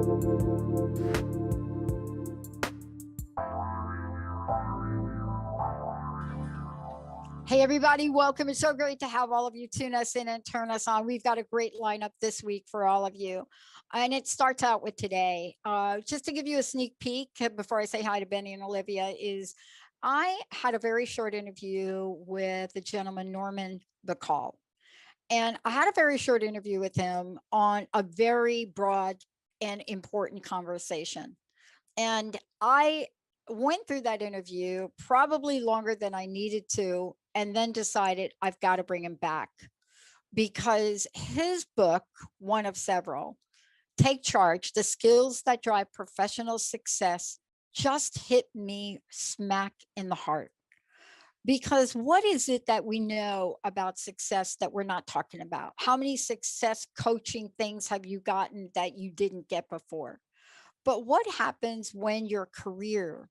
Hey, everybody, welcome. It's so great to have all of you tune us in and turn us on. We've got a great lineup this week for all of you. And it starts out with today. Just to give you a sneak peek before I say hi to Benny and Olivia, is I had a very short interview with the gentleman, Norman Bacal. And I had a very short interview with him on a very broad and important conversation. And I went through that interview probably longer than I needed to, and then decided I've got to bring him back because his book, one of several, Take Charge, The Skills That Drive Professional Success, just hit me smack in the heart. Because what is it that we know about success that we're not talking about? How many success coaching things have you gotten that you didn't get before? But what happens when your career,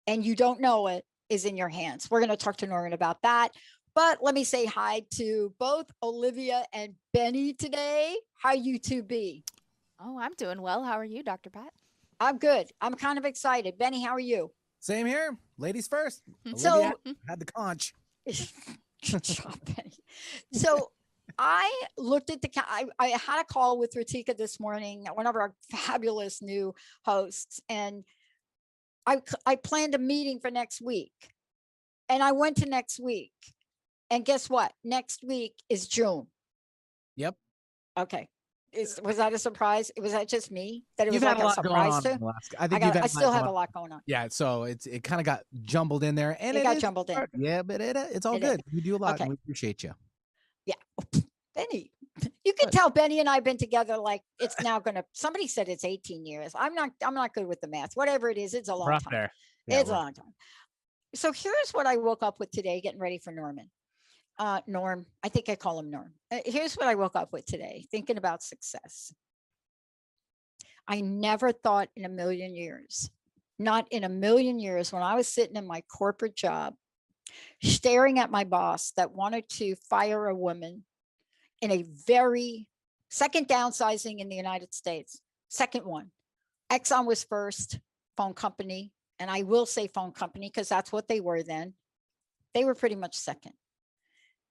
and you don't know it, is in your hands? We're going to talk to Norman about that. But let me say hi to both Olivia and Benny today. How you two be? Oh, I'm doing well. How are you, Dr. Pat? I'm good. I'm kind of excited. Benny, how are you? Same here. Ladies first. So Olivia had the conch. good job, Benny. So I looked at I had a call with Ratika this morning, one of our fabulous new hosts, and I planned a meeting for next week. And I went to next week. And guess what? Next week is June. Yep. Okay. Was that a surprise? Was that just me? That it You've was had like a a lot going on surprise to? in Alaska. I still have a lot going on. Yeah, so it kind of got jumbled in there, and It got jumbled in. Yeah, but it's all good. You do a lot, Okay. and we appreciate you. Yeah, Benny. You can tell Benny and I have been together like it's now gonna. Somebody said it's 18 years. I'm not good with the math. Whatever it is, it's a long time. There. Yeah, it's a long time. So here's what I woke up with today, getting ready for Norman. Norm, I think I call him Norm. Here's what I woke up with today, thinking about success. I never thought in a million years, not in a million years, when I was sitting in my corporate job, staring at my boss that wanted to fire a woman in a very second downsizing in the United States. Second one. Exxon was first, phone company. And I will say phone company because that's what they were then. They were pretty much second.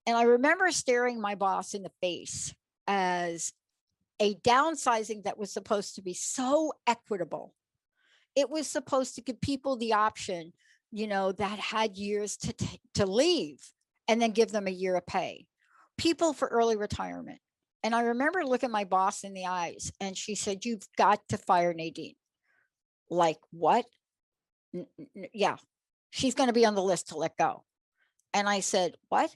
And I remember staring my boss in the face as a downsizing that was supposed to be so equitable. It was supposed to give people the option, that had years to leave and then give them a year of pay. People for early retirement. And I remember looking my boss in the eyes and she said, "You've got to fire Nadine." Like, what? Yeah, she's going to be on the list to let go. And I said, "What?"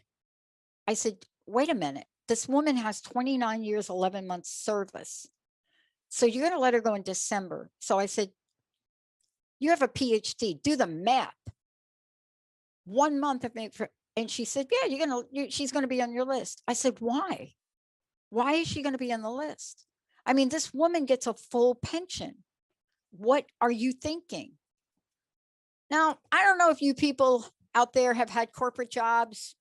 I said, "Wait a minute. This woman has 29 years, 11 months service. So you're going to let her go in December." So I said, "You have a PhD, do the math. 1 month of it." And she said, "Yeah, she's going to be on your list." I said, "Why? Why is she going to be on the list? I mean, this woman gets a full pension. What are you thinking?" Now, I don't know if you people out there have had corporate jobs,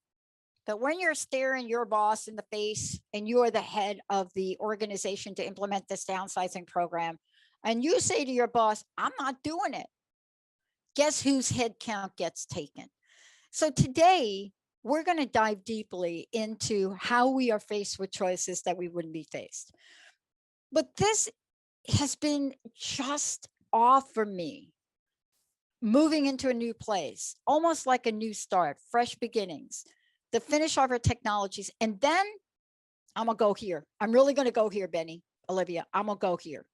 but when you're staring your boss in the face and you are the head of the organization to implement this downsizing program, and you say to your boss, "I'm not doing it," guess whose head count gets taken? So today, we're going to dive deeply into how we are faced with choices that we wouldn't be faced. But this has been just off for me. Moving into a new place, almost like a new start, fresh beginnings, the finish of our technologies. And then I'm going to go here. I'm really going to go here, Benny, Olivia. I'm going to go here.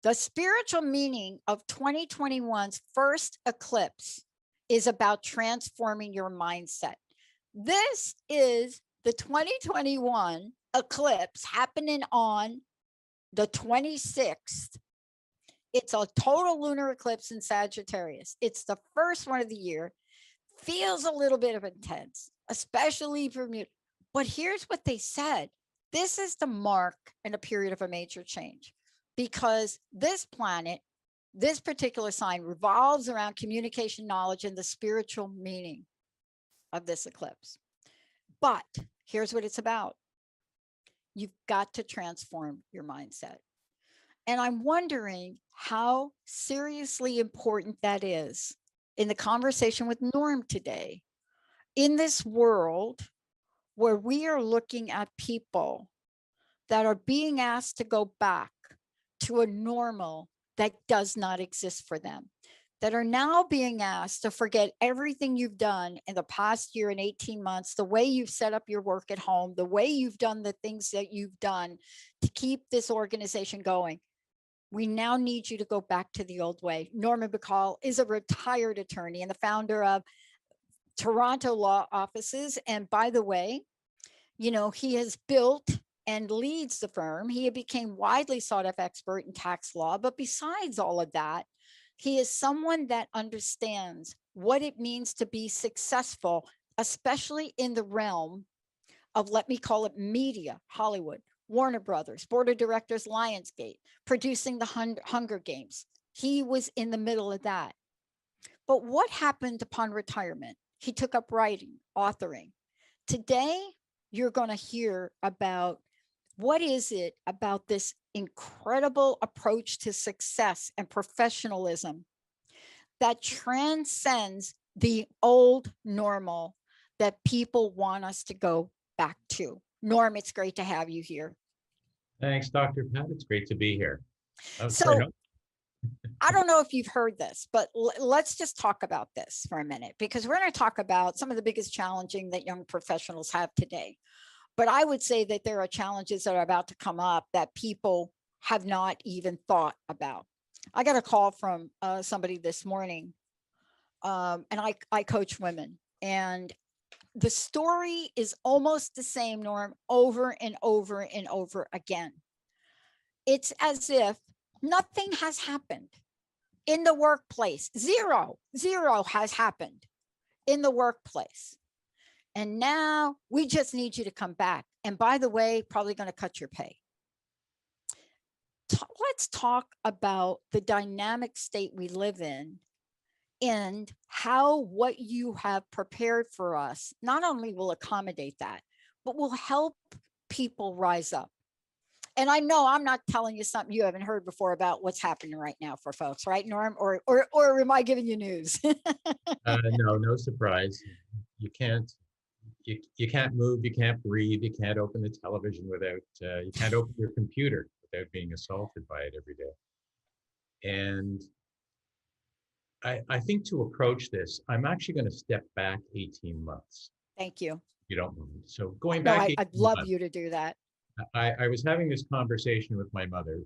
The spiritual meaning of 2021's first eclipse is about transforming your mindset. This is the 2021 eclipse happening on the 26th. It's a total lunar eclipse in Sagittarius. It's the first one of the year. Feels a little bit of intense, especially for me. But here's what they said. This is the mark and a period of a major change because this planet, this particular sign, revolves around communication, knowledge, and the spiritual meaning of this eclipse. But here's what it's about. You've got to transform your mindset. And I'm wondering how seriously important that is in the conversation with Norm today. In this world where we are looking at people that are being asked to go back to a normal that does not exist for them, that are now being asked to forget everything you've done in the past year and 18 months, the way you've set up your work at home, the way you've done the things that you've done to keep this organization going. We now need you to go back to the old way. Norman Bacal is a retired attorney and the founder of Toronto law offices. And by the way, he has built and leads the firm. He became widely sought after expert in tax law. But besides all of that, he is someone that understands what it means to be successful, especially in the realm of, let me call it, media, Hollywood, Warner Brothers, board of directors, Lionsgate, producing the Hunger Games. He was in the middle of that. But what happened upon retirement? He took up writing, authoring. Today, you're going to hear about what is it about this incredible approach to success and professionalism that transcends the old normal that people want us to go back to. Norm, it's great to have you here. Thanks, Dr. Pat. It's great to be here. So, I don't know if you've heard this, but let's just talk about this for a minute, because we're going to talk about some of the biggest challenges that young professionals have today. But I would say that there are challenges that are about to come up that people have not even thought about. I got a call from somebody this morning, and I coach women, and the story is almost the same, Norm, over and over and over again. It's as if nothing has happened in the workplace. Zero has happened in the workplace. And now we just need you to come back. And by the way, probably going to cut your pay. Let's talk about the dynamic state we live in and how what you have prepared for us not only will accommodate that, but will help people rise up. And I know I'm not telling you something you haven't heard before about what's happening right now for folks, right, Norm? Or am I giving you news? No surprise. You can't move, you can't breathe, you can't open the television without, you can't open your computer without being assaulted by it every day. And I think to approach this, I'm actually going to step back 18 months. Thank you. You don't mind. So going back, I'd love you to do that. I was having this conversation with my mother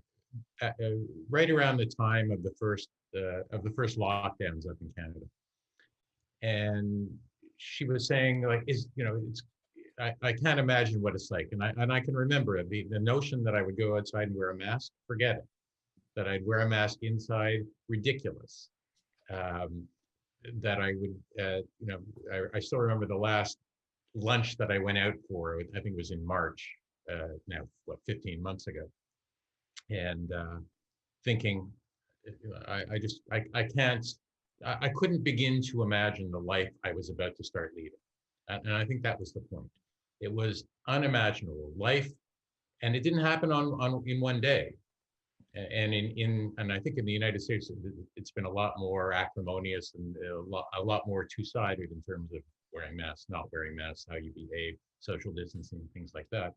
right around the time of the first lockdowns up in Canada, and she was saying, like, I can't imagine what it's like, and I can remember it. The notion that I would go outside and wear a mask, forget it. That I'd wear a mask inside, ridiculous. That I would, I still remember the last lunch that I went out for. I think it was in March. Now, 15 months ago, and thinking, I couldn't begin to imagine the life I was about to start leading, and I think that was the point. It was unimaginable life, and it didn't happen in one day. And and I think in the United States, it's been a lot more acrimonious and a lot more two-sided in terms of wearing masks, not wearing masks, how you behave, social distancing, things like that.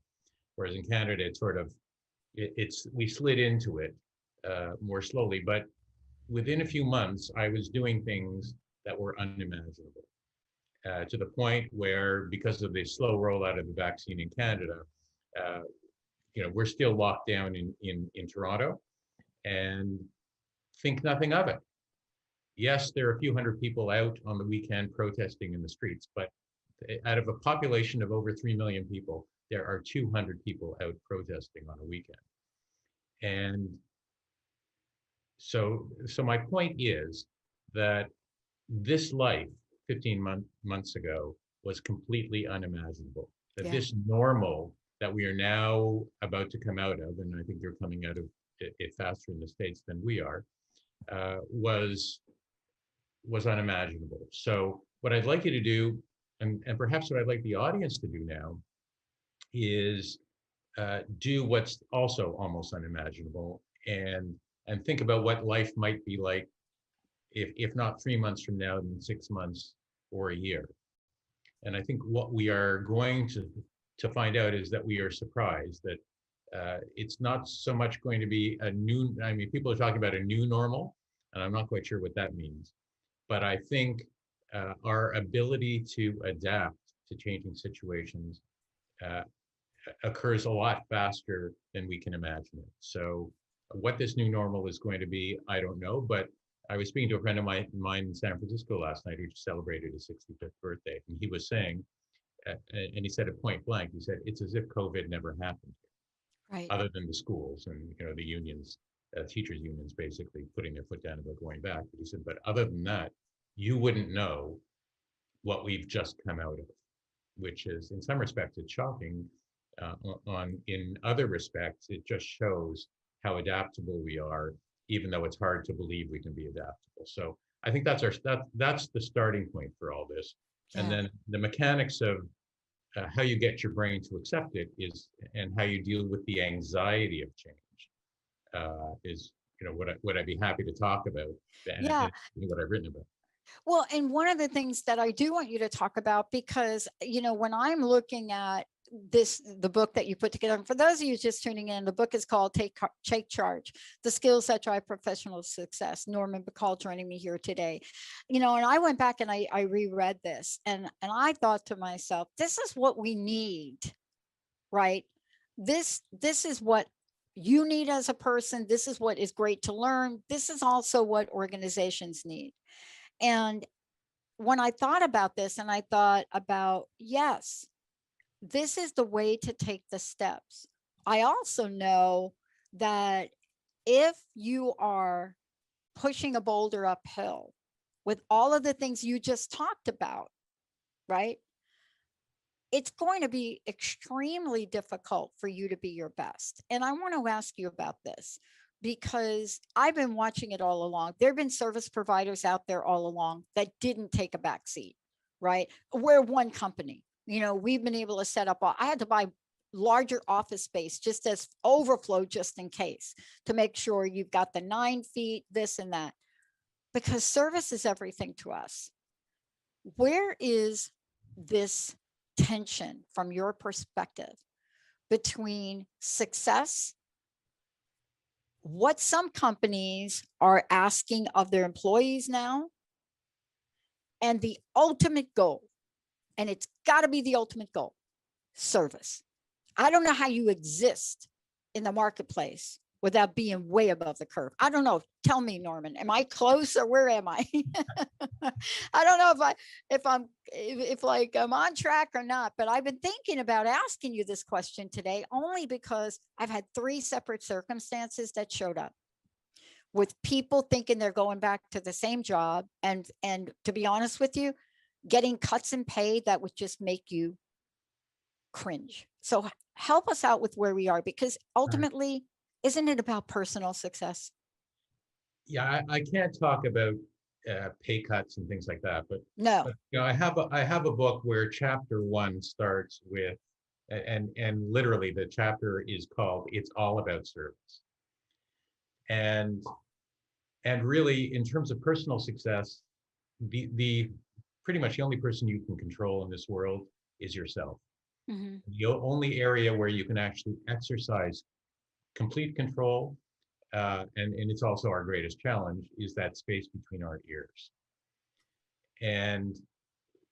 Whereas in Canada, it's sort of, we slid into it more slowly. But within a few months, I was doing things that were unimaginable to the point where, because of the slow rollout of the vaccine in Canada, we're still locked down in Toronto and think nothing of it. Yes, there are a few hundred people out on the weekend protesting in the streets, but out of a population of over 3 million people, there are 200 people out protesting on a weekend. And so my point is that this life 15 months ago was completely unimaginable. That this normal that we are now about to come out of, and I think you're coming out of it faster in the States than we are, was unimaginable. So what I'd like you to do, and perhaps what I'd like the audience to do now, is do what's also almost unimaginable and think about what life might be like if not 3 months from now, then 6 months or a year. And I think what we are going to find out is that we are surprised that it's not so much going to be a new, I mean, people are talking about a new normal, and I'm not quite sure what that means. But I think our ability to adapt to changing situations uh, occurs a lot faster than we can imagine it. So what this new normal is going to be, I don't know, but I was speaking to a friend of mine in San Francisco last night who just celebrated his 65th birthday. And he was saying, and he said it point blank, he said, it's as if COVID never happened, Right. other than the schools and, the unions, teachers unions basically putting their foot down about going back. But he said, but other than that, you wouldn't know what we've just come out of, which is in some respects, it's shocking. In other respects, it just shows how adaptable we are, even though it's hard to believe we can be adaptable. So I think that's that's the starting point for all this. And Yeah. then the mechanics of how you get your brain to accept it is, and how you deal with the anxiety of change is, what I'd be happy to talk about, Yeah. and what I've written about. Well, and one of the things that I do want you to talk about, because, when I'm looking at the book that you put together, and for those of you just tuning in, the book is called Take Charge, The Skills That Drive Professional Success. Norman Bacal joining me here today. And I went back and I reread this, and I thought to myself, this is what we need, right? This is what you need as a person. This is what is great to learn. This is also what organizations need. And when I thought about this, and I thought about, yes, this is the way to take the steps. I also know that if you are pushing a boulder uphill with all of the things you just talked about, right? It's going to be extremely difficult for you to be your best. And I want to ask you about this, because I've been watching it all along. There have been service providers out there all along that didn't take a back seat, right? We're one company. We've been able to set up, I had to buy larger office space just as overflow, just in case, to make sure you've got the 9 feet, this and that, because service is everything to us. Where is this tension from your perspective between success, what some companies are asking of their employees now, and the ultimate goal? And it's got to be the ultimate goal: service. I don't know how you exist in the marketplace without being way above the curve. I don't know. Tell me, Norman, am I close, or where am I? I don't know if I'm on track or not, but I've been thinking about asking you this question today, only because I've had 3 separate circumstances that showed up with people thinking they're going back to the same job, and to be honest with you, getting cuts in pay that would just make you cringe. So help us out with where we are, because ultimately, isn't it about personal success? Yeah, I can't talk about pay cuts and things like that, No. but I have a book where chapter 1 starts with, and literally the chapter is called "It's All About Service," and really, in terms of personal success, the pretty much the only person you can control in this world is yourself. Mhm. The only area where you can actually exercise complete control, and it's also our greatest challenge, is that space between our ears. And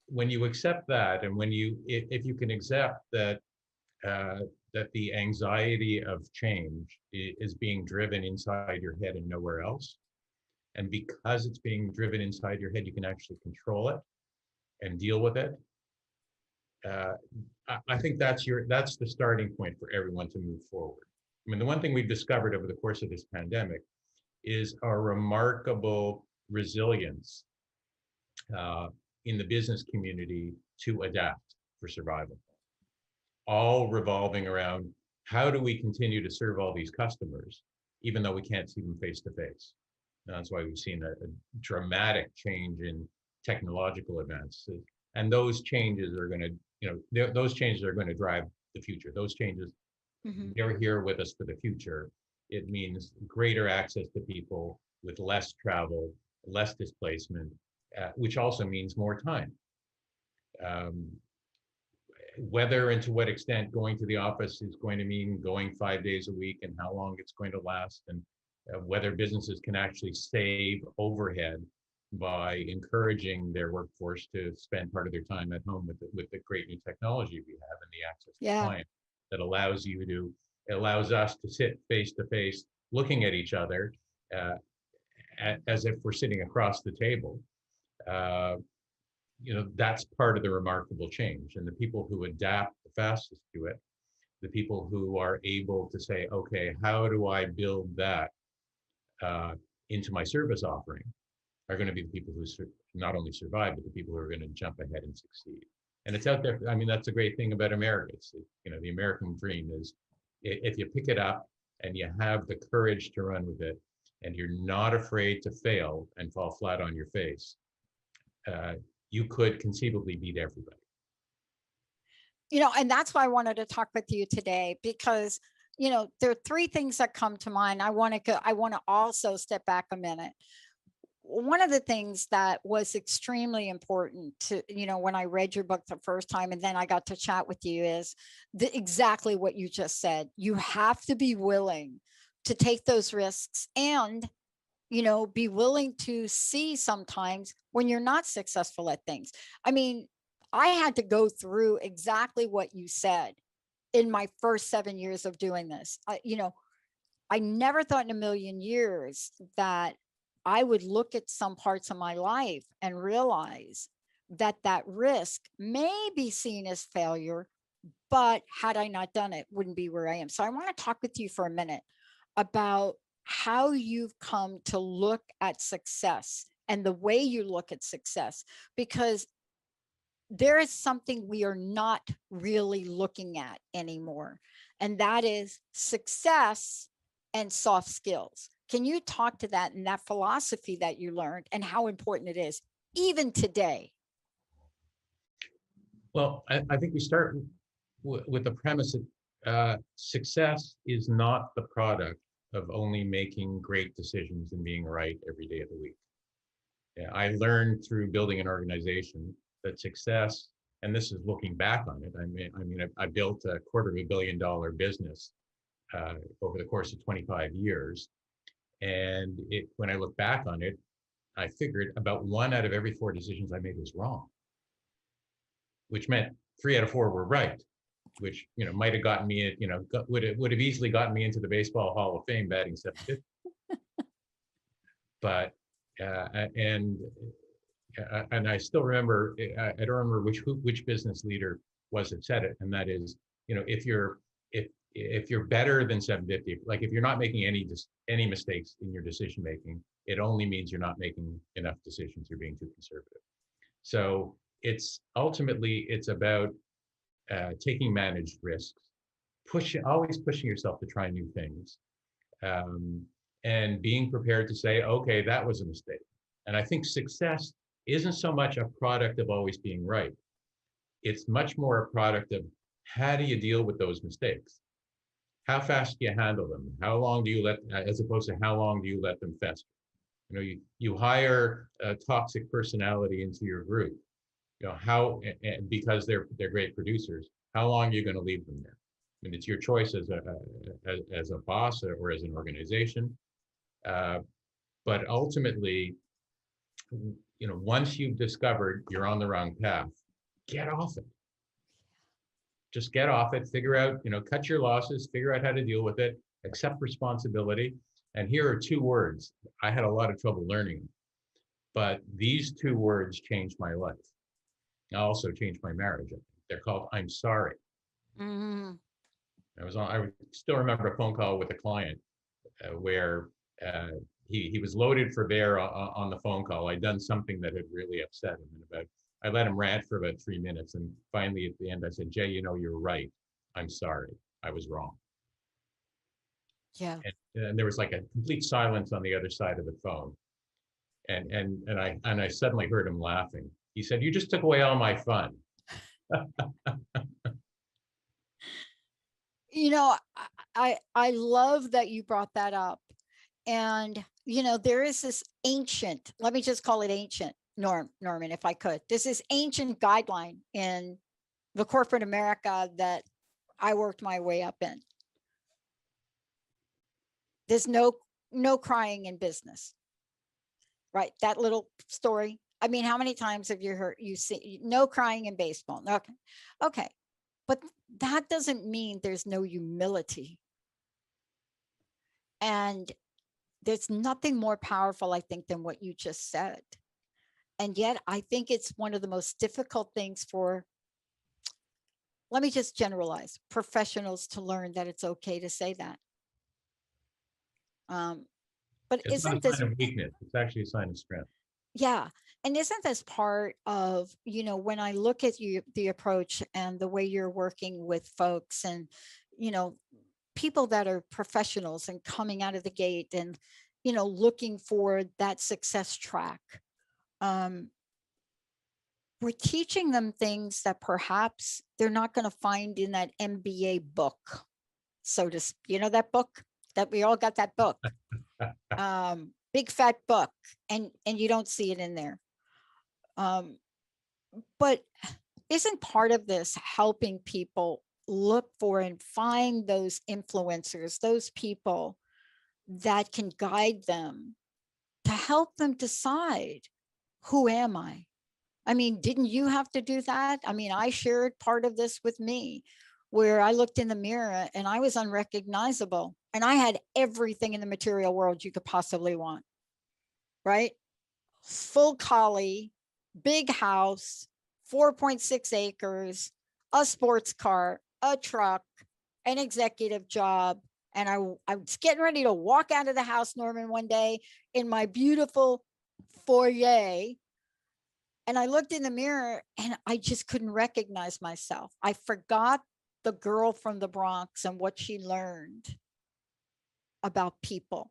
when you accept that, and if you can accept that, that the anxiety of change is being driven inside your head and nowhere else, and because it's being driven inside your head, you can actually control it and deal with it. I think that's the starting point for everyone to move forward. I mean, the one thing we've discovered over the course of this pandemic is a remarkable resilience in the business community to adapt for survival, all revolving around how do we continue to serve all these customers, even though we can't see them face to face. That's why we've seen a dramatic change in technological advances, and those changes are going to, those changes are going to drive the future. Those changes, Mhm. they're here with us for the future, It means greater access to people with less travel, less displacement, which also means more time. Um, whether and to what extent going to the office is going to mean going 5 days a week and how long it's going to last, and whether businesses can actually save overhead by encouraging their workforce to spend part of their time at home with the great new technology we have and the access to Yeah. clients that allows us to sit face to face looking at each other as if we're sitting across the table. That's part of the remarkable change. And the people who adapt the fastest to it, the people who are able to say, okay, how do I build that into my service offering, are going to be the people who not only survive, but the people who are going to jump ahead and succeed. And it's out there. I mean, that's a great thing about America. The American dream is, if you pick it up and you have the courage to run with it, and you're not afraid to fail and fall flat on your face, you could conceivably beat everybody. And that's why I wanted to talk with you today, because, there are three things that come to mind. I want to also step back a minute. One of the things that was extremely important to, when I read your book the first time, and then I got to chat with you, is exactly what you just said. You have to be willing to take those risks and, be willing to see sometimes when you're not successful at things. I mean, I had to go through exactly what you said in my first 7 years of doing this. I never thought in a million years that I would look at some parts of my life and realize that risk may be seen as failure, but had I not done it, wouldn't be where I am. So I want to talk with you for a minute about how you've come to look at success and the way you look at success, because there is something we are not really looking at anymore, and that is success and soft skills. Can you talk to that and that philosophy that you learned and how important it is even today? Well, I think we start with the premise that success is not the product of only making great decisions and being right every day of the week. Yeah, I learned through building an organization that success, and this is looking back on it. I built a $250 million business over the course of 25 years. And when I look back on it, I figured about 1 out of every 4 decisions I made was wrong, which meant 3 out of 4 were right, which, might have gotten me, would have easily gotten me into the Baseball Hall of Fame batting 750. But, and I still remember, I don't remember which business leader was that said it. And that is, if you're better than 750, like if you're not making any mistakes in your decision making, it only means you're not making enough decisions. You're being too conservative. So it's about taking managed risks, always pushing yourself to try new things, and being prepared to say, okay, that was a mistake. And I think success isn't so much a product of always being right. It's much more a product of how do you deal with those mistakes? How fast do you handle them? How long do you as opposed to how long do you let them fester? You hire a toxic personality into your group, because they're great producers. How long are you going to leave them there? I mean, it's your choice as a boss or as an organization. But ultimately, once you've discovered you're on the wrong path, get off it. Just get off it, figure out, cut your losses, figure out how to deal with it, accept responsibility. And here are 2 words. I had a lot of trouble learning, but these 2 words changed my life. I also changed my marriage. They're called "I'm sorry." Mm-hmm. I still remember a phone call with a client where he was loaded for bear on the phone call. I'd done something that had really upset him, and I let him rant for about 3 minutes, and finally at the end I said, "Jay, you're right. I'm sorry. I was wrong." Yeah. And there was like a complete silence on the other side of the phone, and I suddenly heard him laughing. He said, "You just took away all my fun." You know, I love that you brought that up. And, there is this ancient, let me just call it ancient, Norman, if I could. There's this ancient guideline in the corporate America that I worked my way up in. There's no crying in business, right? That little story. I mean, how many times have you see no crying in baseball? Okay. Okay. But that doesn't mean there's no humility. And there's nothing more powerful, I think, than what you just said. And yet I think it's one of the most difficult things for, let me just generalize, professionals to learn that it's okay to say that. But It's not isn't a this, sign of weakness. It's actually a sign of strength. yeah. And isn't this part of, when I look at you, the approach and the way you're working with folks and, people that are professionals and coming out of the gate and, looking for that success track. We're teaching them things that perhaps they're not going to find in that MBA book. So to, that book that we all got, that book, big fat book, and you don't see it in there. But isn't part of this helping people look for and find those influencers, those people that can guide them to help them decide, who am I? I mean, didn't you have to do that? I mean, I shared part of this with me where I looked in the mirror and I was unrecognizable and I had everything in the material world you could possibly want, right? Full collie, big house, 4.6 acres, a sports car, a truck, an executive job. And I was getting ready to walk out of the house, Norman, one day in my beautiful foyer. And I looked in the mirror and I just couldn't recognize myself. I forgot the girl from the Bronx and what she learned about people.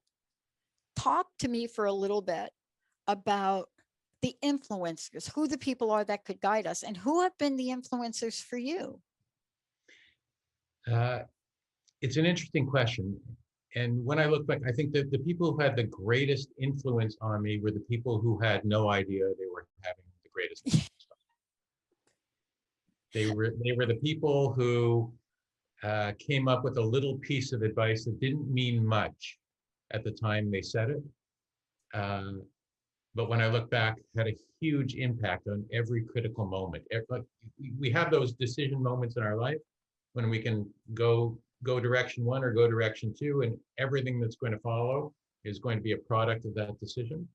Talk to me for a little bit about the influencers, who the people are that could guide us, and who have been the influencers for you. It's an interesting question. And when I look back, I think that the people who had the greatest influence on me were the people who had no idea they were having the greatest influence. They were the people who came up with a little piece of advice that didn't mean much at the time they said it. But when I look back, had a huge impact on every critical moment. We have those decision moments in our life when we can go direction one or go direction two, and everything that's going to follow is going to be a product of that decision.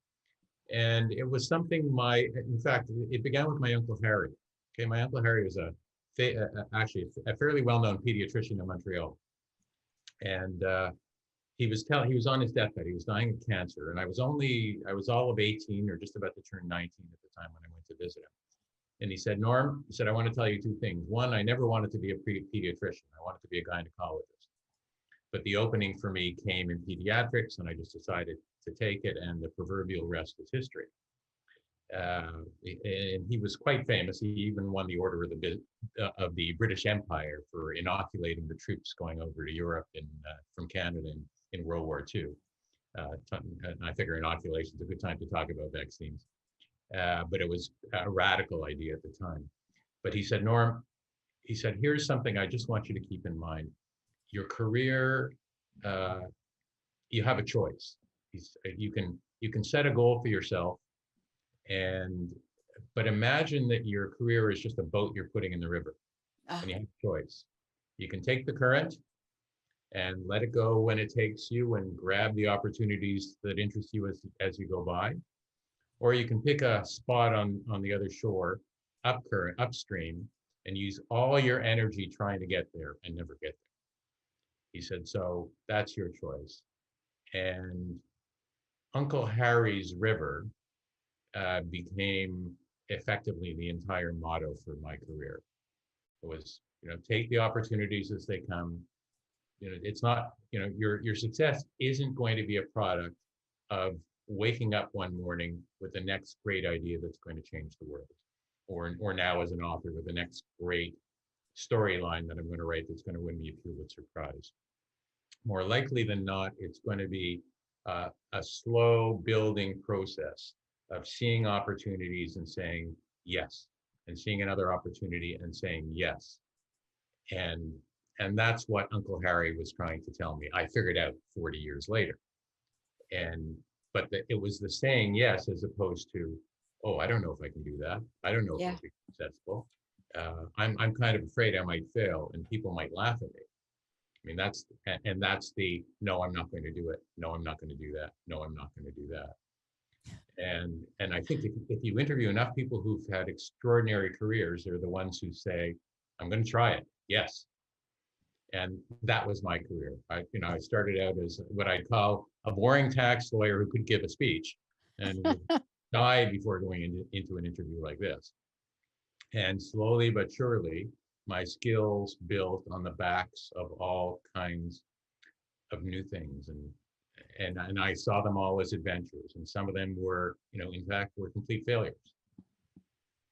And it was something in fact, it began with my Uncle Harry. Okay, my Uncle Harry was actually a fairly well-known pediatrician in Montreal. And he was on his deathbed. He was dying of cancer. And I was all of 18 or just about to turn 19 at the time when I went to visit him. And he said, Norm, he said, I want to tell you two things. One, I never wanted to be a pediatrician. I wanted to be a gynecologist. But the opening for me came in pediatrics, and I just decided to take it, and the proverbial rest is history. And he was quite famous. He even won the Order of the British Empire for inoculating the troops going over to Europe from Canada in World War II. And I figure inoculation is a good time to talk about vaccines. But it was a radical idea at the time. But he said, Norm, he said, here's something I just want you to keep in mind. Your career, you have a choice. You can set a goal for yourself, but imagine that your career is just a boat you're putting in the river, and you have a choice. You can take the current and let it go when it takes you and grab the opportunities that interest you as you go by. Or you can pick a spot on the other shore, upstream, and use all your energy trying to get there and never get there. He said, so that's your choice. And Uncle Harry's River became effectively the entire motto for my career. It was, take the opportunities as they come. It's not, your success isn't going to be a product of waking up one morning with the next great idea that's going to change the world, or now as an author with the next great storyline that I'm going to write that's going to win me a Pulitzer Prize. more likely than not, it's going to be a slow building process of seeing opportunities and saying yes, and seeing another opportunity and saying yes. And that's what Uncle Harry was trying to tell me. I figured out 40 years later. And but it was the saying yes as opposed to, oh, I don't know if I can do that. I don't know if Yeah. I'll be successful. I'm kind of afraid I might fail and people might laugh at me. I mean, that's the no, I'm not going to do it. No, I'm not going to do that. No, I'm not going to do that. And I think if you interview enough people who've had extraordinary careers, they're the ones who say, I'm going to try it. Yes. And that was my career. I started out as what I call a boring tax lawyer who could give a speech and died before going into an interview like this. And slowly but surely, my skills built on the backs of all kinds of new things. And I saw them all as adventures. And some of them were, in fact, were complete failures.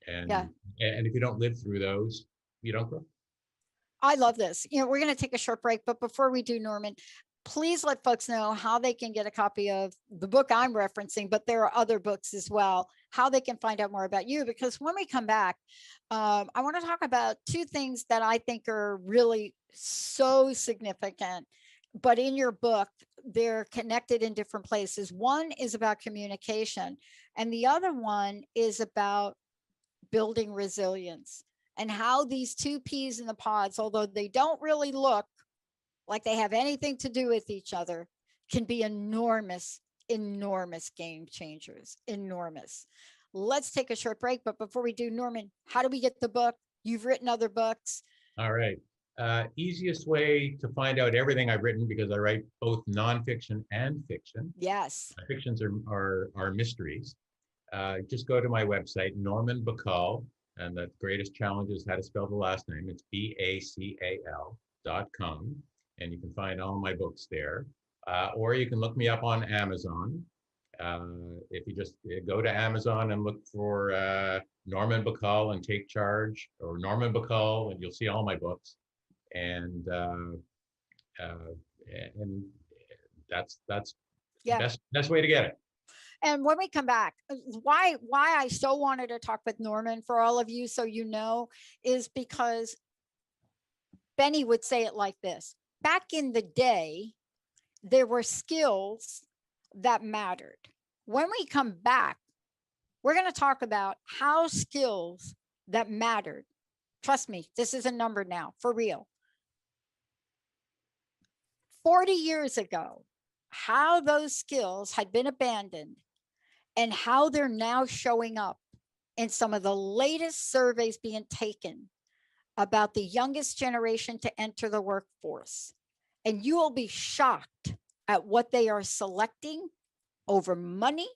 And, Yeah. and if you don't live through those, you don't grow. I love this. We're going to take a short break, but before we do, Norman, please let folks know how they can get a copy of the book I'm referencing, but there are other books as well, how they can find out more about you. Because when we come back, I want to talk about two things that I think are really so significant, but in your book, they're connected in different places. One is about communication, and the other one is about building resilience, and how these two peas in the pods, although they don't really look like they have anything to do with each other, can be enormous, enormous game changers. Enormous. Let's take a short break. But before we do, Norman, how do we get the book? You've written other books. All right. Easiest way to find out everything I've written, because I write both nonfiction and fiction. Yes. My fictions are mysteries. Just go to my website, Norman Bacal, and the greatest challenge is how to spell the last name. It's BACAL.com, and you can find all my books there. Or you can look me up on Amazon. If you just go to Amazon and look for Norman Bacal and Take Charge, or Norman Bacal, and you'll see all my books. And that's Yeah. best way to get it. And when we come back, why I so wanted to talk with Norman, for all of you, so you know, is because Benny would say it like this: back in the day, there were skills that mattered. When we come back, we're going to talk about how skills that mattered. Trust me, this is a number now, for real. 40 years ago, how those skills had been abandoned and how they're now showing up in some of the latest surveys being taken about the youngest generation to enter the workforce. And you will be shocked at what they are selecting over money,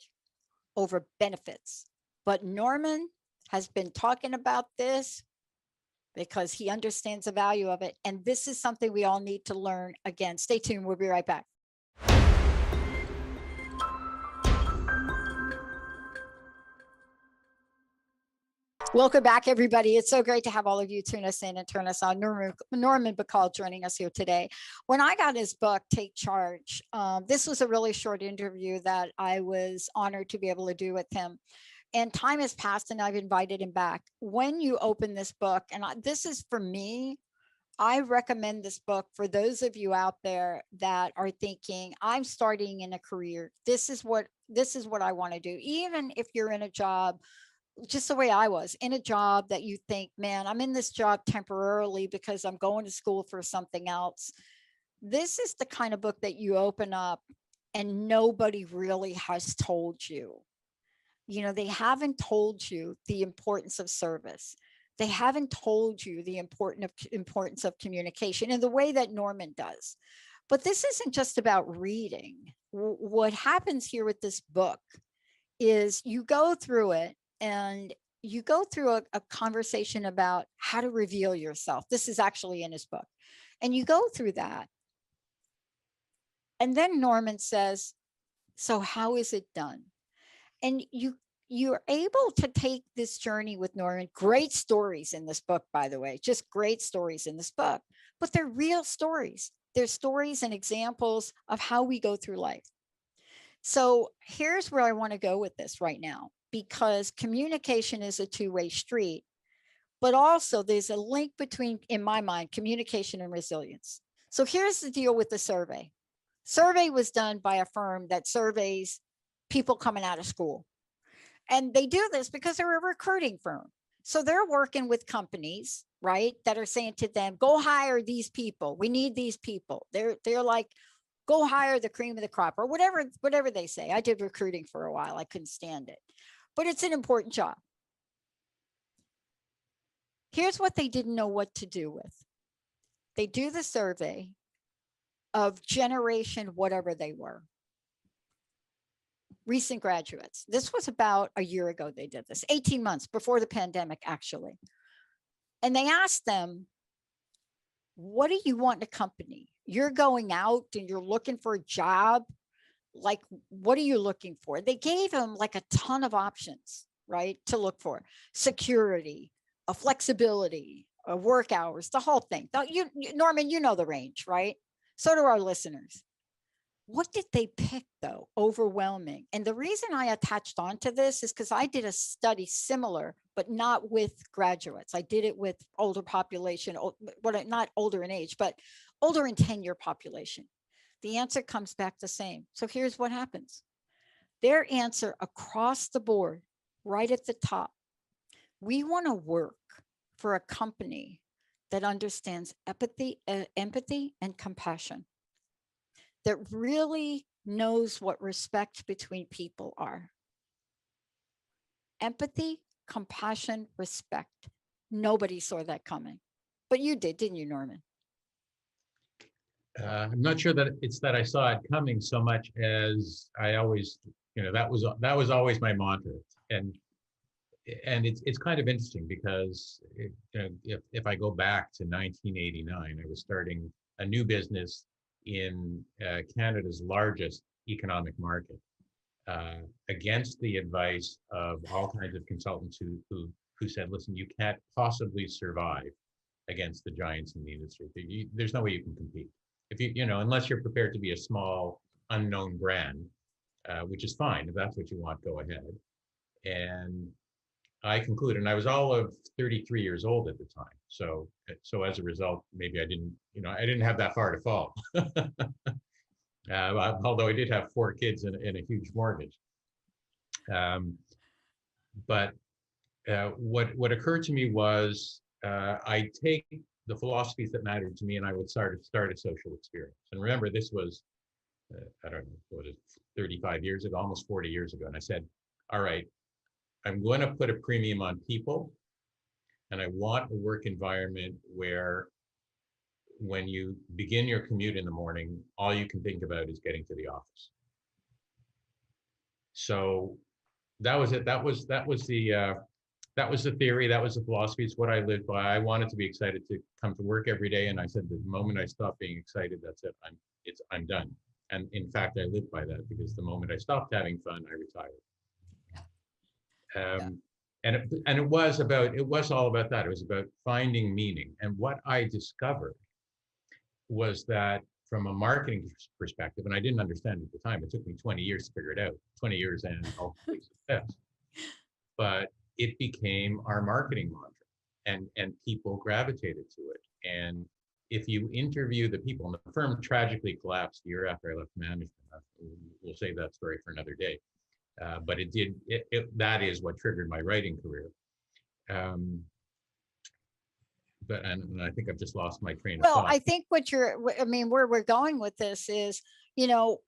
over benefits. But Norman has been talking about this because he understands the value of it. And this is something we all need to learn. Again, stay tuned. We'll be right back. Welcome back, everybody. It's so great to have all of you tune us in and turn us on. Norman Bacal joining us here today. When I got his book, Take Charge, this was a really short interview that I was honored to be able to do with him. And time has passed and I've invited him back. When you open this book, and this is for me, I recommend this book for those of you out there that are thinking, I'm starting in a career. This is what I want to do. Even if you're in a job, just the way I was, in a job that you think, man, I'm in this job temporarily because I'm going to school for something else. This is the kind of book that you open up and nobody really has told you. They haven't told you the importance of service. They haven't told you the importance of communication in the way that Norman does. But this isn't just about reading. What happens here with this book is you go through it and you go through a conversation about how to reveal yourself. This is actually in his book. And you go through that. And then Norman says, so how is it done? And you're able to take this journey with Norman. Great stories in this book, by the way, just great stories in this book, but they're real stories. They're stories and examples of how we go through life. So here's where I want to go with this right now, because communication is a two-way street, but also there's a link between, in my mind, communication and resilience. So here's the deal with the survey. Survey was done by a firm that surveys people coming out of school. And they do this because they're a recruiting firm. So they're working with companies, right, that are saying to them, go hire these people. We need these people. They're like, go hire the cream of the crop, or whatever they say. I did recruiting for a while. I couldn't stand it, but it's an important job. Here's what they didn't know what to do with. They do the survey of generation, whatever they were, recent graduates. This was about a year ago. They did this, 18 months before the pandemic, actually. And they asked them, what do you want in a company? You're going out and you're looking for a job. Like, what are you looking for? They gave them like a ton of options, right, to look for. Security, a flexibility, work hours, the whole thing. Now, Norman, you know the range, right? So do our listeners. What did they pick, though? Overwhelming. And the reason I attached on to this is because I did a study similar, but not with graduates. I did it with older population, not older in age, but older in tenure population. The answer comes back the same. So here's what happens. Their answer across the board, right at the top, we want to work for a company that understands empathy and compassion, that really knows what respect between people are. Empathy, compassion, respect. Nobody saw that coming, but you did, didn't you, Norman? I'm not sure that it's that I saw it coming so much as I always, that was always my mantra. And it's kind of interesting because if I go back to 1989, I was starting a new business in Canada's largest economic market, against the advice of all kinds of consultants who said, listen, you can't possibly survive against the giants in the industry. There's no way you can compete. If unless you're prepared to be a small unknown brand, which is fine. If that's what you want, go ahead. And I concluded, and I was all of 33 years old at the time. So as a result, maybe I didn't have that far to fall. Although I did have 4 kids and a huge mortgage. But what occurred to me was I take the philosophies that mattered to me, and I would start a social experience. And remember, this was, I don't know, what is it, 35 years ago, almost 40 years ago. And I said, all right, I'm going to put a premium on people, and I want a work environment where when you begin your commute in the morning, all you can think about is getting to the office. So that was it. That was the theory. That was the philosophy. It's what I lived by. I wanted to be excited to come to work every day, and I said the moment I stop being excited, that's it. I'm done. And in fact, I lived by that, because the moment I stopped having fun, I retired. And it was all about that. It was about finding meaning. And what I discovered was that from a marketing perspective, and I didn't understand it at the time, it took me 20 years to figure it out, 20 years and ultimately success. But it became our marketing mantra, and people gravitated to it. And if you interview the people, and the firm tragically collapsed the year after I left management, we'll save that story for another day. But that is what triggered my writing career. But I think I've just lost my train of thought. Well, I think where we're going with this is,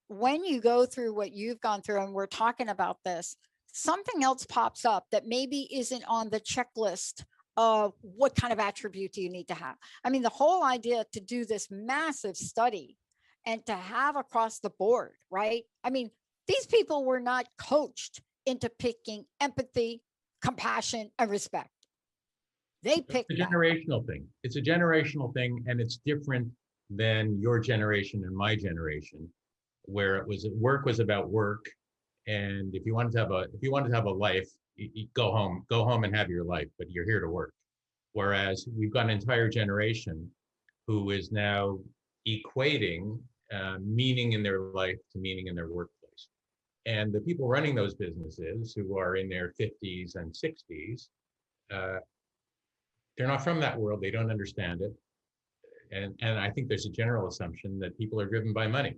when you go through what you've gone through, and we're talking about this, something else pops up that maybe isn't on the checklist of what kind of attribute do you need to have. I mean, the whole idea to do this massive study and to have across the board, right? I mean, these people were not coached into picking empathy, compassion, and respect. They picked It's a generational thing. It's a generational thing, and it's different than your generation and my generation, where work was about work. And if you wanted to have a life, you go home and have your life, but you're here to work. Whereas we've got an entire generation who is now, equating meaning in their life to meaning in their workplace. And the people running those businesses who are in their 50s and 60s, they're not from that world. They don't understand it. And I think there's a general assumption that people are driven by money.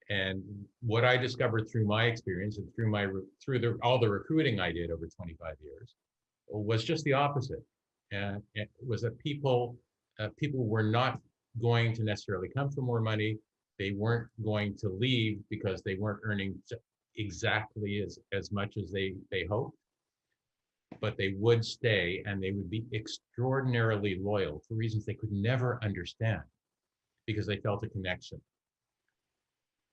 And what I discovered through my experience and through all the recruiting I did over 25 years was just the opposite. And it was that people were not going to necessarily come for more money. They weren't going to leave because they weren't earning exactly as much as they hoped, but they would stay, and they would be extraordinarily loyal for reasons they could never understand because they felt a connection.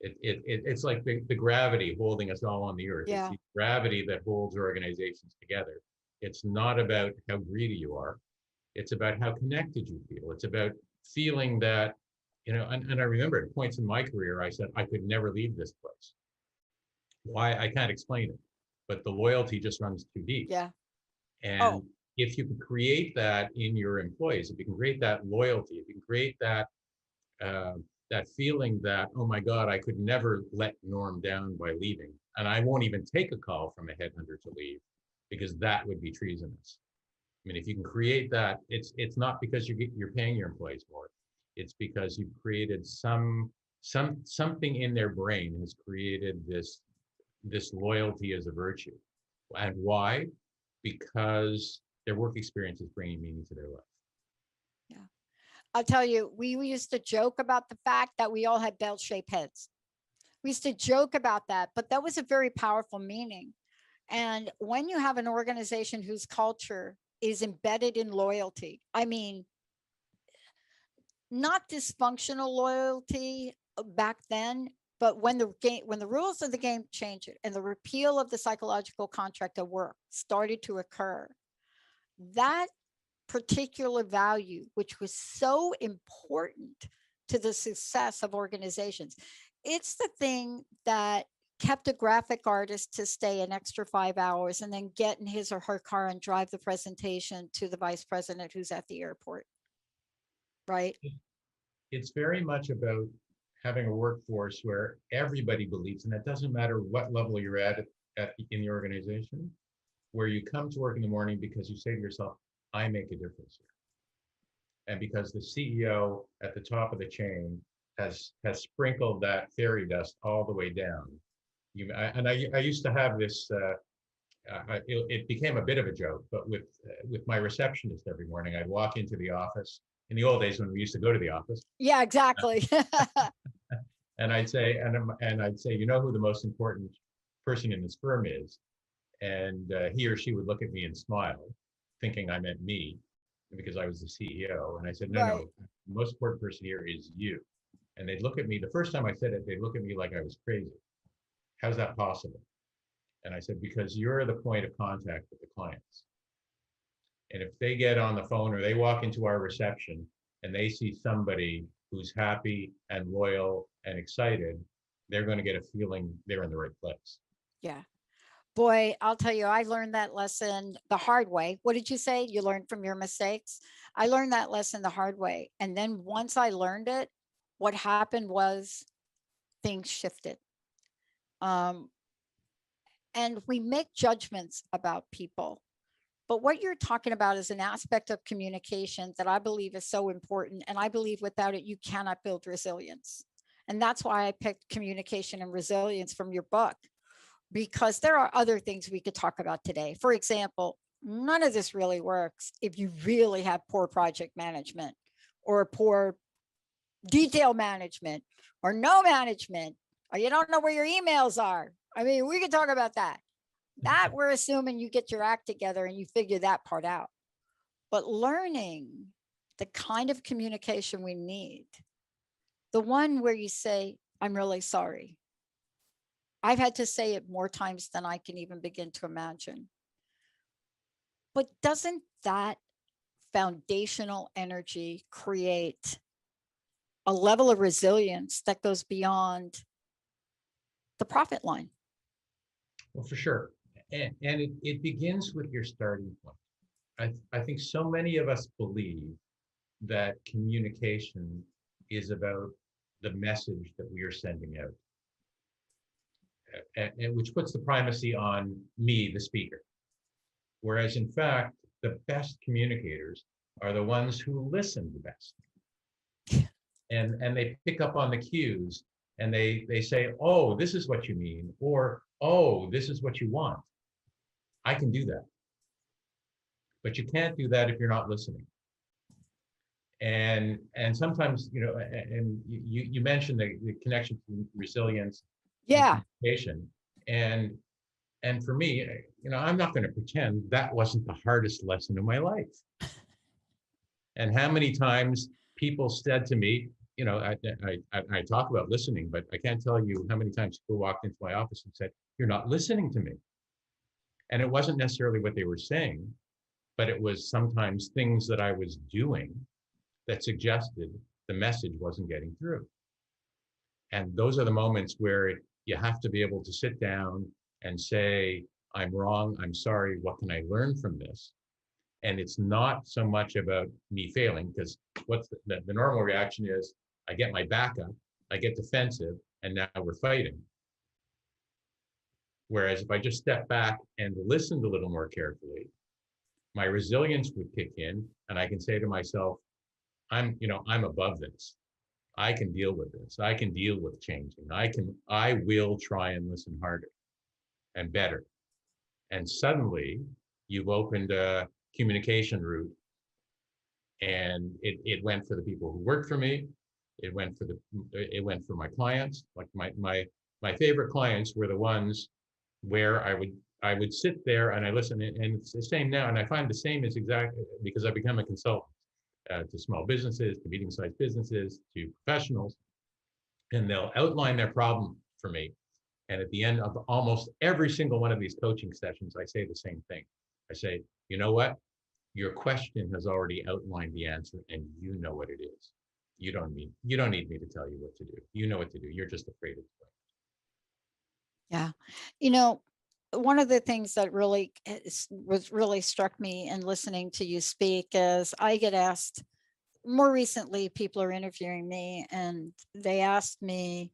It's like the gravity holding us all on the earth. Yeah. It's the gravity that holds organizations together. It's not about how greedy you are. It's about how connected you feel. It's about feeling that, and I remember at points in my career, I said, I could never leave this place. Why? I can't explain it, but the loyalty just runs too deep. Yeah. And if you can create that in your employees, if you can create that loyalty, if you can create that that feeling that, oh my God, I could never let Norm down by leaving, and I won't even take a call from a headhunter to leave because that would be treasonous. I mean, if you can create that, it's not because you're paying your employees more. It's because you've created something in their brain has created this loyalty as a virtue. And why? Because their work experience is bringing meaning to their life. Yeah. I'll tell you, we used to joke about the fact that we all had bell-shaped heads. We used to joke about that, but that was a very powerful meaning. And when you have an organization whose culture is embedded in loyalty, I mean, not dysfunctional loyalty back then, but when the rules of the game changed and the repeal of the psychological contract of work started to occur, that particular value, which was so important to the success of organizations, it's the thing that kept a graphic artist to stay an extra 5 hours and then get in his or her car and drive the presentation to the vice president who's at the airport, right? It's very much about having a workforce where everybody believes, and it doesn't matter what level you're at in the organization, where you come to work in the morning because you say to yourself, I make a difference here. And because the CEO at the top of the chain has sprinkled that fairy dust all the way down. I used to have this, it became a bit of a joke, but with my receptionist every morning, I'd walk into the office in the old days when we used to go to the office. Yeah, exactly. And I'd say, you know who the most important person in this firm is? And he or she would look at me and smile, thinking I meant me because I was the CEO. And I said, no, Right. no, the most important person here is you. And they'd look at me, the first time I said it, they'd look at me like I was crazy. How's that possible? And I said, because you're the point of contact with the clients. And if they get on the phone or they walk into our reception and they see somebody who's happy and loyal and excited, they're going to get a feeling they're in the right place. Yeah. Boy, I'll tell you, I learned that lesson the hard way. What did you say? You learned from your mistakes? I learned that lesson the hard way. And then once I learned it, what happened was things shifted. And we make judgments about people. But what you're talking about is an aspect of communication that I believe is so important. And I believe without it, you cannot build resilience. And that's why I picked communication and resilience from your book, because there are other things we could talk about today. For example, none of this really works if you really have poor project management or poor detail management or no management, or you don't know where your emails are. I mean, we could talk about that. That we're assuming you get your act together and you figure that part out. But learning the kind of communication we need, the one where you say, I'm really sorry. I've had to say it more times than I can even begin to imagine. But doesn't that foundational energy create a level of resilience that goes beyond the profit line? Well, for sure. And it begins with your starting point. I think so many of us believe that communication is about the message that we are sending out, and which puts the primacy on me, the speaker. Whereas in fact, the best communicators are the ones who listen the best. And they pick up on the cues, and they say, oh, this is what you mean, or oh, this is what you want. I can do that. But you can't do that if you're not listening. And sometimes, and you mentioned the connection to resilience and Yeah. communication. And for me, I'm not going to pretend that wasn't the hardest lesson of my life. And how many times people said to me, I talk about listening, but I can't tell you how many times people walked into my office and said, you're not listening to me. And it wasn't necessarily what they were saying, but it was sometimes things that I was doing that suggested the message wasn't getting through. And those are the moments where you have to be able to sit down and say, I'm wrong, I'm sorry, what can I learn from this? And it's not so much about me failing, because what's the normal reaction is, I get my back up, I get defensive, and now we're fighting. Whereas if I just step back and listened a little more carefully, my resilience would kick in, and I can say to myself, I'm above this. I can deal with this. I can deal with changing. I will try and listen harder and better. And suddenly you've opened a communication route, and it went for the people who work for me. It went for my clients. Like my favorite clients were the ones where I would sit there and I listen, and it's the same now. And I find the same is exactly because I've become a consultant to small businesses, to medium-sized businesses, to professionals, and they'll outline their problem for me. And at the end of almost every single one of these coaching sessions, I say the same thing. I say, you know what? Your question has already outlined the answer, and you know what it is. You don't need me to tell you what to do. You know what to do. You're just afraid of it. Yeah. One of the things that really struck me in listening to you speak is I get asked more recently, people are interviewing me and they asked me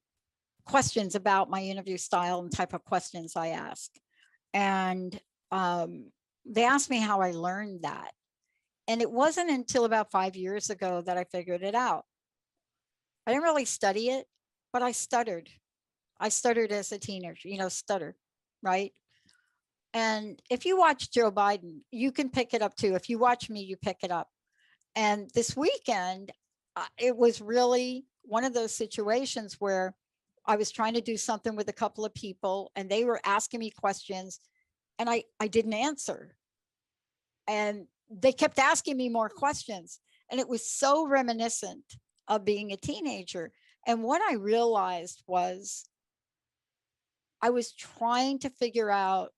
questions about my interview style and type of questions I ask. And they asked me how I learned that. And it wasn't until about 5 years ago that I figured it out. I didn't really study it, but I stuttered. I stuttered as a teenager, stutter, right? And if you watch Joe Biden, you can pick it up too. If you watch me, you pick it up. And this weekend, it was really one of those situations where I was trying to do something with a couple of people and they were asking me questions and I didn't answer. And they kept asking me more questions. And it was so reminiscent of being a teenager. And what I realized was I was trying to figure out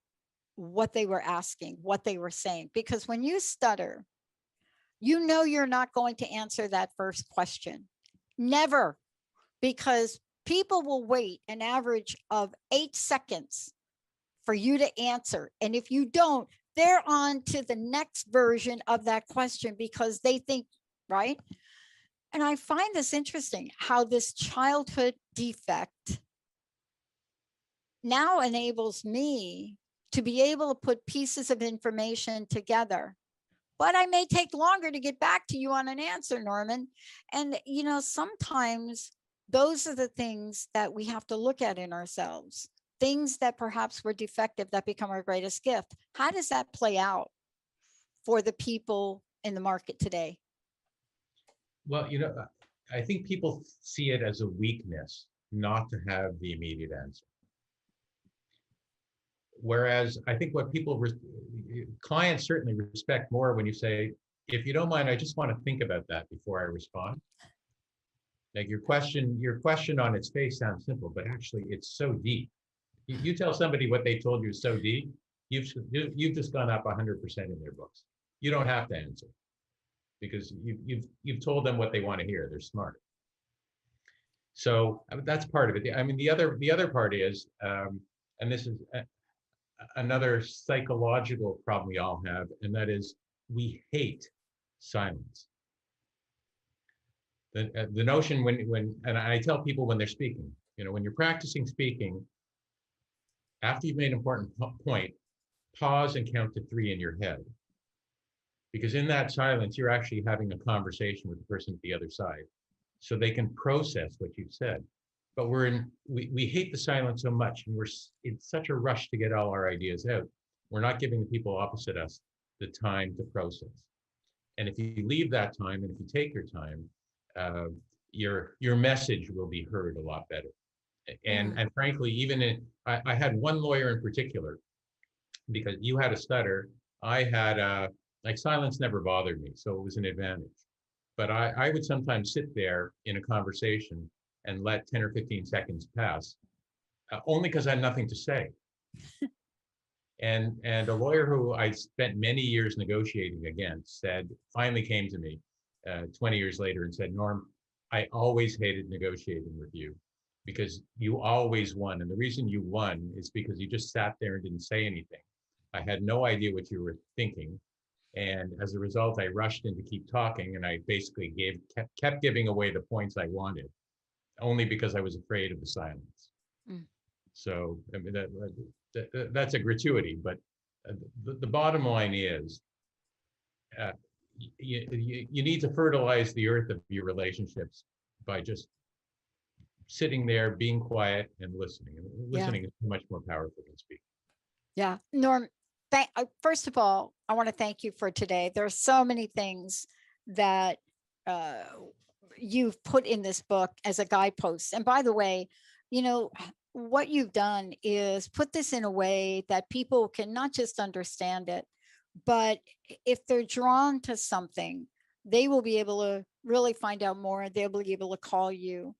what they were asking, what they were saying. Because when you stutter, you're not going to answer that first question. Never. Because people will wait an average of 8 seconds for you to answer. And if you don't, they're on to the next version of that question because they think, right? And I find this interesting how this childhood defect now enables me to be able to put pieces of information together. But I may take longer to get back to you on an answer, Norman. And, sometimes those are the things that we have to look at in ourselves, things that perhaps were defective that become our greatest gift. How does that play out for the people in the market today? Well, I think people see it as a weakness not to have the immediate answer. Whereas I think what clients certainly respect more when you say, if you don't mind, I just want to think about that before I respond. Like your question on its face sounds simple, but actually it's so deep. You tell somebody what they told you is so deep, you've just gone up 100% in their books. You don't have to answer because you've told them what they want to hear. They're smart. So that's part of it. I mean, the other part is, and this is another psychological problem we all have, and that is we hate silence. The notion and I tell people when they're speaking, when you're practicing speaking, after you've made an important point, pause and count to 3 in your head. Because in that silence, you're actually having a conversation with the person at the other side, so they can process what you've said. But we hate the silence so much, and we're in such a rush to get all our ideas out. We're not giving the people opposite us the time to process. And if you leave that time, and if you take your time, your message will be heard a lot better. And frankly, I had one lawyer in particular, because you had a stutter, I had like silence never bothered me, so it was an advantage. But I would sometimes sit there in a conversation and let 10 or 15 seconds pass, only because I had nothing to say. And a lawyer who I spent many years negotiating against finally came to me 20 years later and said, Norm, I always hated negotiating with you because you always won. And the reason you won is because you just sat there and didn't say anything. I had no idea what you were thinking. And as a result, I rushed in to keep talking, and I basically kept giving away the points I wanted, only because I was afraid of the silence. So I mean, that's a gratuity, but the bottom line is you need to fertilize the earth of your relationships by just sitting there, being quiet, and listening. And listening is much more powerful than speaking. Yeah, Norm, first of all, I want to thank you for today. There are so many things that you've put in this book as a guidepost. And by the way, what you've done is put this in a way that people can not just understand it, but if they're drawn to something, they will be able to really find out more. They'll be able to call you.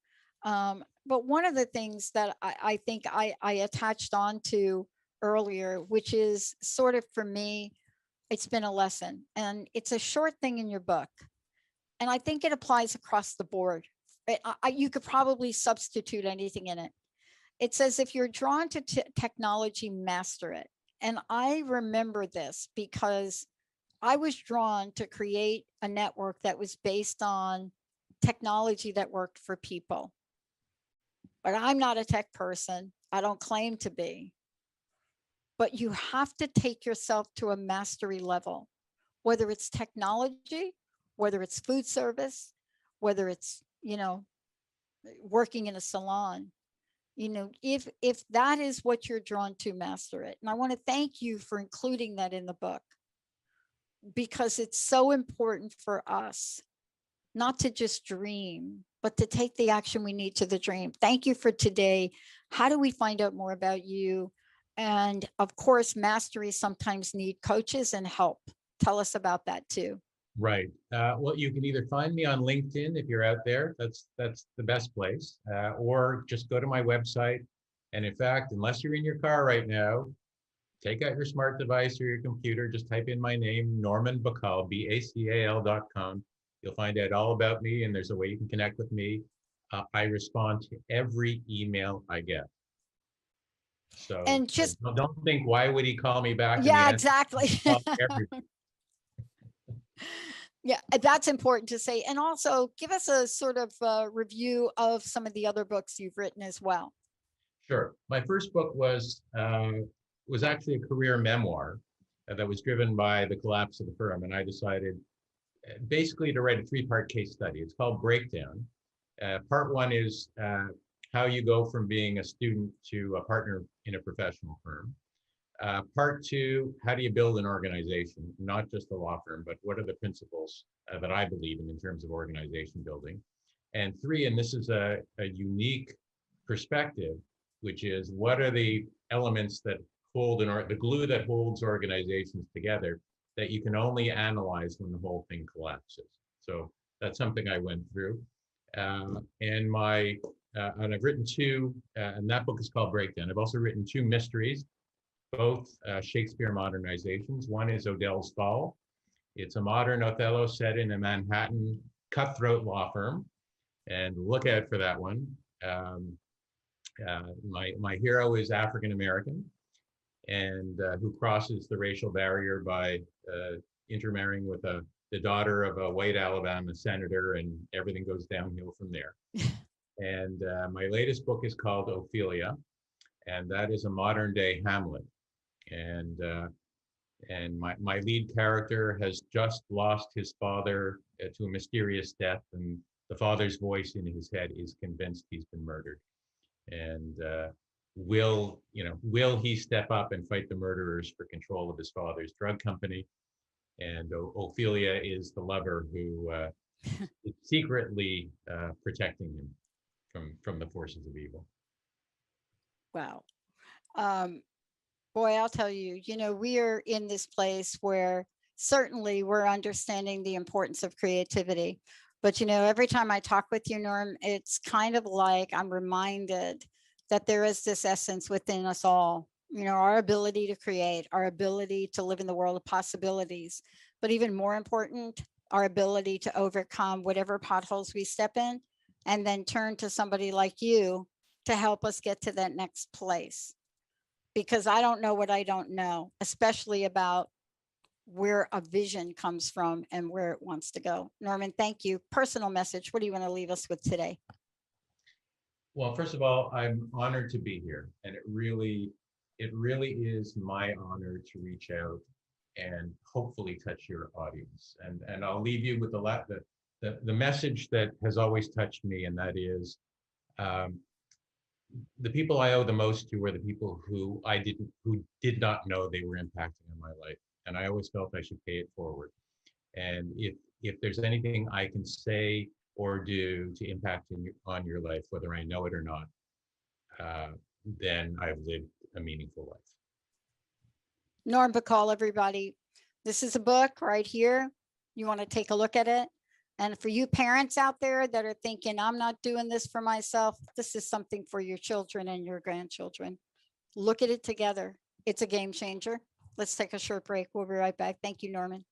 But one of the things that I think I attached on to earlier, which is sort of for me, it's been a lesson, and it's a short thing in your book. And I think it applies across the board. You could probably substitute anything in it. It says, if you're drawn to technology, master it. And I remember this because I was drawn to create a network that was based on technology that worked for people. But I'm not a tech person. I don't claim to be. But you have to take yourself to a mastery level, whether it's technology, whether it's food service, whether it's, working in a salon. If that is what you're drawn to, master it. And I want to thank you for including that in the book, because it's so important for us not to just dream, but to take the action we need to the dream. Thank you for today. How do we find out more about you? And of course, mastery sometimes need coaches and help. Tell us about that too. Right. Well, you can either find me on LinkedIn if you're out there. That's the best place. Or just go to my website. And in fact, unless you're in your car right now, take out your smart device or your computer. Just type in my name, Norman Bacal, BACAL.com. You'll find out all about me, and there's a way you can connect with me. I respond to every email I get. So and just don't think, why would he call me back? Yeah, exactly. Yeah, that's important to say. And also give us a sort of review of some of the other books you've written as well. Sure. My first book was actually a career memoir that was driven by the collapse of the firm. And I decided basically to write a 3-part case study. It's called Breakdown. Part 1 is how you go from being a student to a partner in a professional firm. Part 2, how do you build an organization, not just a law firm, but what are the principles that I believe in terms of organization building? And 3, and this is a unique perspective, which is what are the elements that hold the glue that holds organizations together that you can only analyze when the whole thing collapses. So that's something I went through. And I've written 2, and that book is called Breakdown. I've also written 2 mysteries, both Shakespeare modernizations. One is Odell's Fall. It's a modern Othello set in a Manhattan cutthroat law firm, and look out for that one. My hero is African American, and who crosses the racial barrier by intermarrying with a the daughter of a white Alabama senator, and everything goes downhill from there. And my latest book is called Ophelia, and that is a modern day Hamlet. And my lead character has just lost his father to a mysterious death, and the father's voice in his head is convinced he's been murdered. And will he step up and fight the murderers for control of his father's drug company? And Ophelia is the lover who is secretly protecting him from the forces of evil. Wow. Boy, I'll tell you, we are in this place where certainly we're understanding the importance of creativity. But, every time I talk with you, Norm, it's kind of like I'm reminded that there is this essence within us all, our ability to create, our ability to live in the world of possibilities, but even more important, our ability to overcome whatever potholes we step in and then turn to somebody like you to help us get to that next place. Because I don't know what I don't know, especially about where a vision comes from and where it wants to go. Norman, thank you. Personal message. What do you want to leave us with today? Well, first of all, I'm honored to be here, and it really is my honor to reach out and hopefully touch your audience. And I'll leave you with the message that has always touched me, and that is, the people I owe the most to are the people who did not know they were impacting on my life, and I always felt I should pay it forward. And if there's anything I can say or do to impact on your life, whether I know it or not, then I've lived a meaningful life. Norm Bacal, everybody. This is a book right here. You want to take a look at it. And for you parents out there that are thinking, I'm not doing this for myself, this is something for your children and your grandchildren. Look at it together. It's a game changer. Let's take a short break. We'll be right back. Thank you, Norman.